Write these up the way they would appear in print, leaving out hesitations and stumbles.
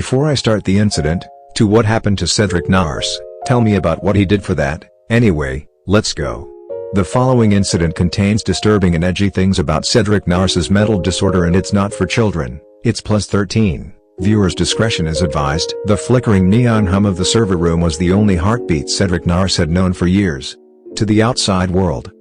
Before I start the incident, to what happened to Cedric Narce, tell me about what he did for that. Anyway, let's go. The following incident contains disturbing and edgy things about Cedric Narce's mental disorder, and it's not for children. It's +13. Viewers' discretion is advised. The flickering neon hum of the server room was the only heartbeat Cedric Narce had known for years. To the outside world,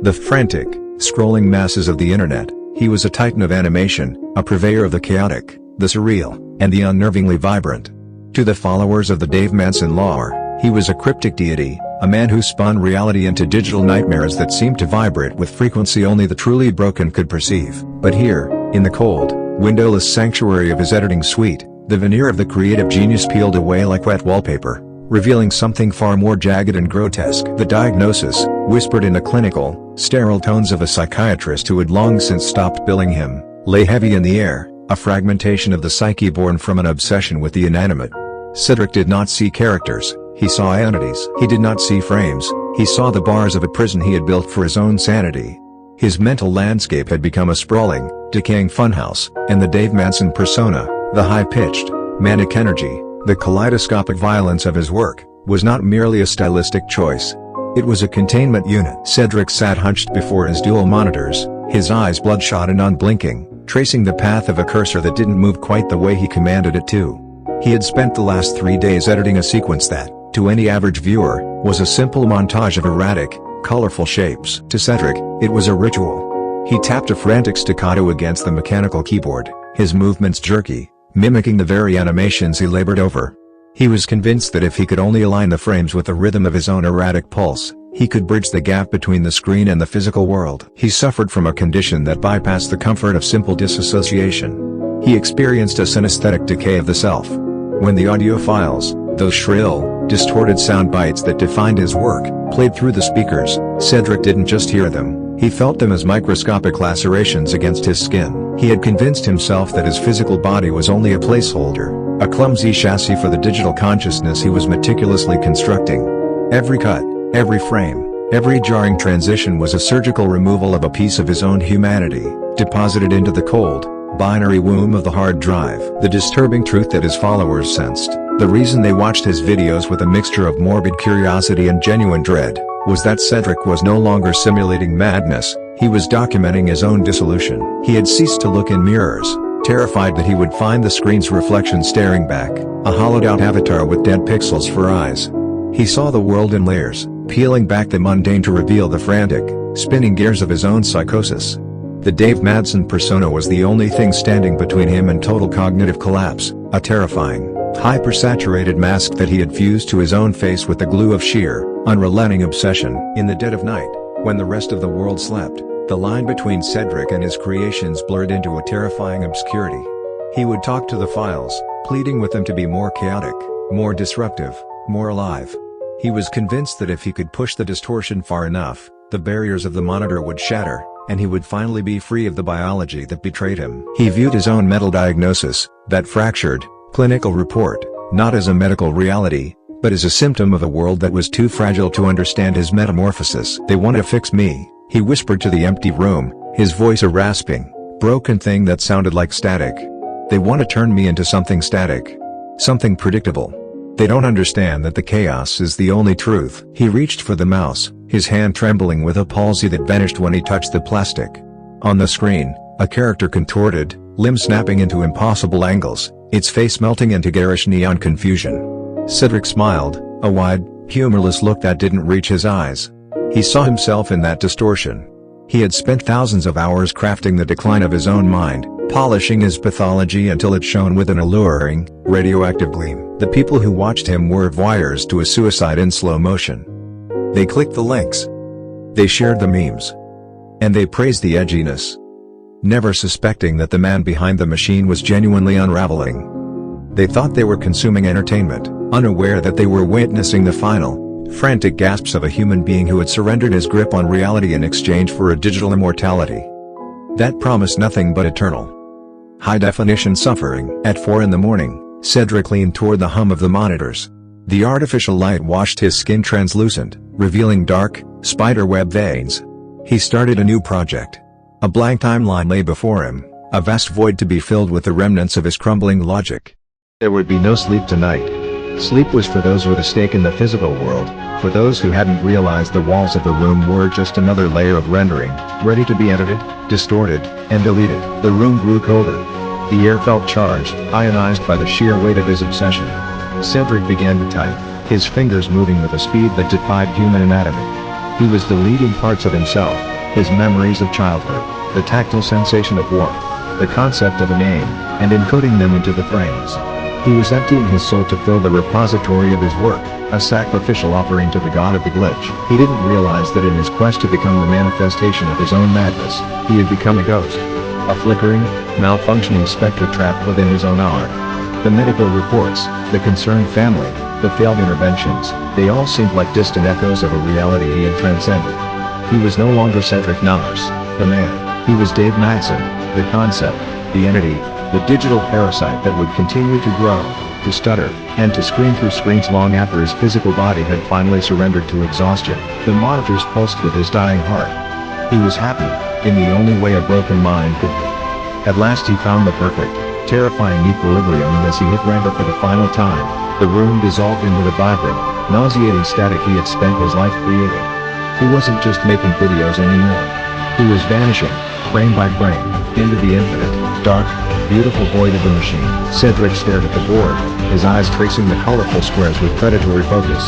the frantic, scrolling masses of the internet, he was a titan of animation, a purveyor of the chaotic, the surreal, and the unnervingly vibrant. To the followers of the Davemadson lore, he was a cryptic deity, a man who spun reality into digital nightmares that seemed to vibrate with frequency only the truly broken could perceive. But here, in the cold, windowless sanctuary of his editing suite, the veneer of the creative genius peeled away like wet wallpaper, revealing something far more jagged and grotesque. The diagnosis, whispered in the clinical, sterile tones of a psychiatrist who had long since stopped billing him, lay heavy in the air, a fragmentation of the psyche born from an obsession with the inanimate. Cedric did not see characters, he saw entities. He did not see frames, he saw the bars of a prison he had built for his own sanity. His mental landscape had become a sprawling, decaying funhouse, and the Davemadson persona, the high-pitched, manic energy, the kaleidoscopic violence of his work, was not merely a stylistic choice. It was a containment unit. Cedric sat hunched before his dual monitors, his eyes bloodshot and unblinking, tracing the path of a cursor that didn't move quite the way he commanded it to. He had spent the last 3 days editing a sequence that, to any average viewer, was a simple montage of erratic, colorful shapes. To Cedric, it was a ritual. He tapped a frantic staccato against the mechanical keyboard, his movements jerky, mimicking the very animations he labored over. He was convinced that if he could only align the frames with the rhythm of his own erratic pulse, he could bridge the gap between the screen and the physical world. He suffered from a condition that bypassed the comfort of simple disassociation. He experienced a synesthetic decay of the self. When the audio files, those shrill, distorted sound bites that defined his work, played through the speakers, Cedric didn't just hear them, he felt them as microscopic lacerations against his skin. He had convinced himself that his physical body was only a placeholder, a clumsy chassis for the digital consciousness he was meticulously constructing. Every cut, every frame, every jarring transition was a surgical removal of a piece of his own humanity, deposited into the cold, binary womb of the hard drive. The disturbing truth that his followers sensed, the reason they watched his videos with a mixture of morbid curiosity and genuine dread, was that Cedric was no longer simulating madness, he was documenting his own dissolution. He had ceased to look in mirrors, terrified that he would find the screen's reflection staring back, a hollowed-out avatar with dead pixels for eyes. He saw the world in layers, peeling back the mundane to reveal the frantic, spinning gears of his own psychosis. The Davemadson persona was the only thing standing between him and total cognitive collapse, a terrifying, hypersaturated mask that he had fused to his own face with the glue of sheer, unrelenting obsession. In the dead of night, when the rest of the world slept, the line between Cedric and his creations blurred into a terrifying obscurity. He would talk to the files, pleading with them to be more chaotic, more disruptive, more alive. He was convinced that if he could push the distortion far enough, the barriers of the monitor would shatter, and he would finally be free of the biology that betrayed him. He viewed his own mental diagnosis, that fractured, clinical report, not as a medical reality, but as a symptom of a world that was too fragile to understand his metamorphosis. "They want to fix me," he whispered to the empty room, his voice a rasping, broken thing that sounded like static. "They want to turn me into something static. Something predictable. They don't understand that the chaos is the only truth." He reached for the mouse, his hand trembling with a palsy that vanished when he touched the plastic. On the screen, a character contorted, limbs snapping into impossible angles, its face melting into garish neon confusion. Cedric smiled, a wide, humorless look that didn't reach his eyes. He saw himself in that distortion. He had spent thousands of hours crafting the decline of his own mind, polishing his pathology until it shone with an alluring, radioactive gleam. The people who watched him were voyeurs to a suicide in slow motion. They clicked the links. They shared the memes. And they praised the edginess, never suspecting that the man behind the machine was genuinely unraveling. They thought they were consuming entertainment, unaware that they were witnessing the final, frantic gasps of a human being who had surrendered his grip on reality in exchange for a digital immortality that promised nothing but eternal, high-definition suffering. At 4 in the morning, Cedric leaned toward the hum of the monitors. The artificial light washed his skin translucent, revealing dark, spiderweb veins. He started a new project. A blank timeline lay before him, a vast void to be filled with the remnants of his crumbling logic. There would be no sleep tonight. Sleep was for those with a stake in the physical world, for those who hadn't realized the walls of the room were just another layer of rendering, ready to be edited, distorted, and deleted. The room grew colder. The air felt charged, ionized by the sheer weight of his obsession. Cedric began to type, his fingers moving with a speed that defied human anatomy. He was deleting parts of himself, his memories of childhood, the tactile sensation of warmth, the concept of a name, and encoding them into the frames. He was emptying his soul to fill the repository of his work, a sacrificial offering to the god of the glitch. He didn't realize that in his quest to become the manifestation of his own madness, he had become a ghost. A flickering, malfunctioning specter trapped within his own hour. The medical reports, the concerned family, the failed interventions, they all seemed like distant echoes of a reality he had transcended. He was no longer Cedric Narce, the man. He was Davemadson, the concept, the entity, the digital parasite that would continue to grow, to stutter, and to scream through screens long after his physical body had finally surrendered to exhaustion. The monitors pulsed with his dying heart. He was happy, in the only way a broken mind could be. At last he found the perfect, terrifying equilibrium, and as he hit render for the final time, the room dissolved into the vibrant, nauseating static he had spent his life creating. He wasn't just making videos anymore. He was vanishing, frame by frame, into the infinite, dark, beautiful void of the machine. Cedric stared at the board, his eyes tracing the colorful squares with predatory focus.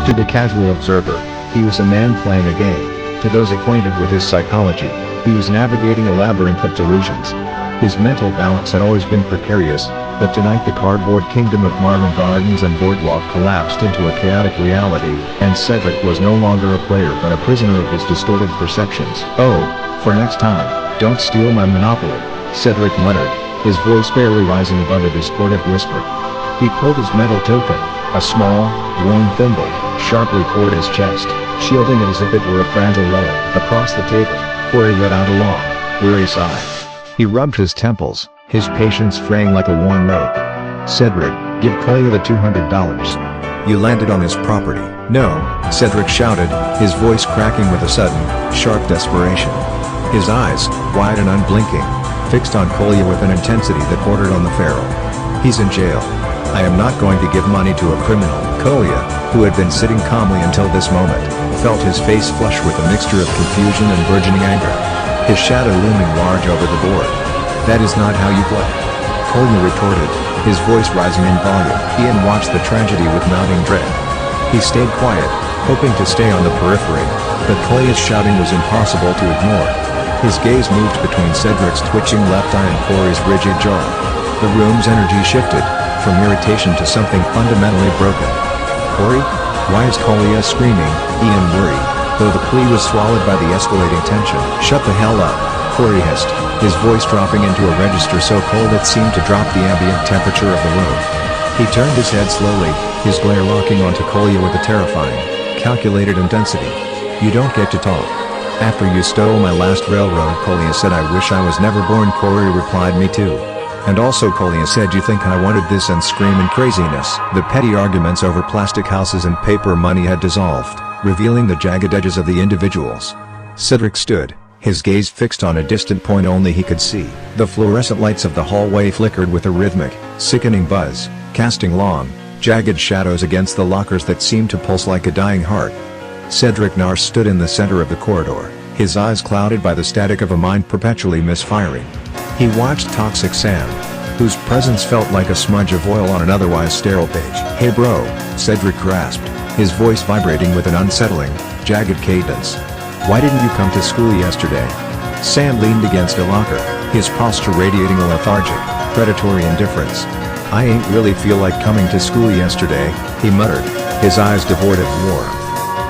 To the casual observer, he was a man playing a game. To those acquainted with his psychology, he was navigating a labyrinth of delusions. His mental balance had always been precarious, but tonight the cardboard kingdom of Marvin Gardens and Boardwalk collapsed into a chaotic reality, and Cedric was no longer a player but a prisoner of his distorted perceptions. "Oh, for next time, don't steal my monopoly," Cedric muttered, his voice barely rising above a discordant whisper. He pulled his metal token, a small, worn thimble, sharply toward his chest, shielding it as if it were a fragile relic. Across the table, Corey let out a long, weary sigh. He rubbed his temples, his patience fraying like a worn rope. "Cedric, give Collier the $200. You landed on his property." "No," Cedric shouted, his voice cracking with a sudden, sharp desperation. His eyes, wide and unblinking, fixed on Collier with an intensity that bordered on the feral. "He's in jail. I am not going to give money to a criminal." Collier, who had been sitting calmly until this moment, felt his face flush with a mixture of confusion and burgeoning anger. His shadow looming large over the board. "That is not how you play," Collier retorted, his voice rising in volume. Ian watched the tragedy with mounting dread. He stayed quiet, hoping to stay on the periphery, but Collier's shouting was impossible to ignore. His gaze moved between Cedric's twitching left eye and Corey's rigid jaw. The room's energy shifted, from irritation to something fundamentally broken. "Corey? Why is Collier screaming?" Ian worried, though the plea was swallowed by the escalating tension. "Shut the hell up," Corey hissed, his voice dropping into a register so cold it seemed to drop the ambient temperature of the room. He turned his head slowly, his glare locking onto Collier with a terrifying, calculated intensity. "You don't get to talk. After you stole my last railroad," Collier said. "I wish I was never born." Corey replied, "Me too. And also," Collier said, "you think I wanted this," and scream in craziness. The petty arguments over plastic houses and paper money had dissolved, revealing the jagged edges of the individuals. Cedric stood, his gaze fixed on a distant point only he could see. The fluorescent lights of the hallway flickered with a rhythmic, sickening buzz, casting long, jagged shadows against the lockers that seemed to pulse like a dying heart. Cedric Narce stood in the center of the corridor, his eyes clouded by the static of a mind perpetually misfiring. He watched Toxic Sam, whose presence felt like a smudge of oil on an otherwise sterile page. "Hey bro," Cedric grasped, his voice vibrating with an unsettling, jagged cadence. "Why didn't you come to school yesterday?" Sam leaned against a locker, his posture radiating a lethargic, predatory indifference. "I ain't really feel like coming to school yesterday," he muttered, his eyes devoid of warmth.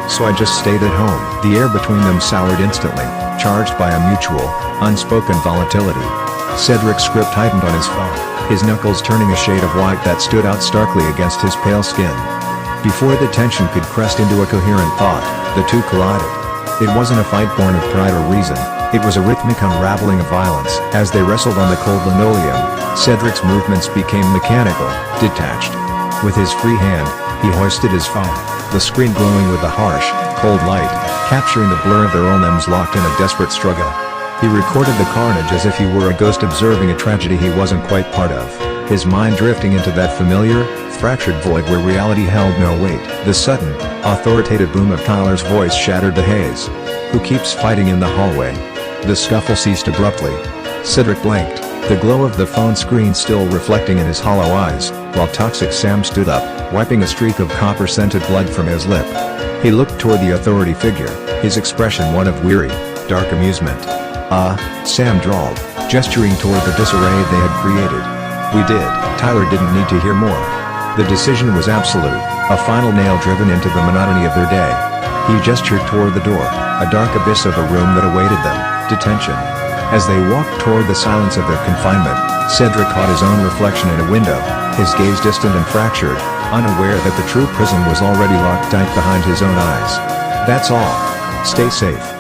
"So I just stayed at home." The air between them soured instantly, charged by a mutual, unspoken volatility. Cedric's grip tightened on his phone, his knuckles turning a shade of white that stood out starkly against his pale skin. Before the tension could crest into a coherent thought, the two collided. It wasn't a fight born of pride or reason, it was a rhythmic unraveling of violence. As they wrestled on the cold linoleum, Cedric's movements became mechanical, detached. With his free hand, he hoisted his phone, the screen glowing with the harsh, cold light, capturing the blur of their own limbs locked in a desperate struggle. He recorded the carnage as if he were a ghost observing a tragedy he wasn't quite part of, his mind drifting into that familiar, fractured void where reality held no weight. The sudden, authoritative boom of Tyler's voice shattered the haze. "Who keeps fighting in the hallway?" The scuffle ceased abruptly. Cedric blinked, the glow of the phone screen still reflecting in his hollow eyes, while Toxic Sam stood up, wiping a streak of copper-scented blood from his lip. He looked toward the authority figure, his expression one of weary, dark amusement. "Ah," Sam drawled, gesturing toward the disarray they had created. "We did." Tyler didn't need to hear more. The decision was absolute, a final nail driven into the monotony of their day. He gestured toward the door, a dark abyss of a room that awaited them, detention. As they walked toward the silence of their confinement, Cedric caught his own reflection in a window, his gaze distant and fractured, unaware that the true prison was already locked tight behind his own eyes. "That's all. Stay safe."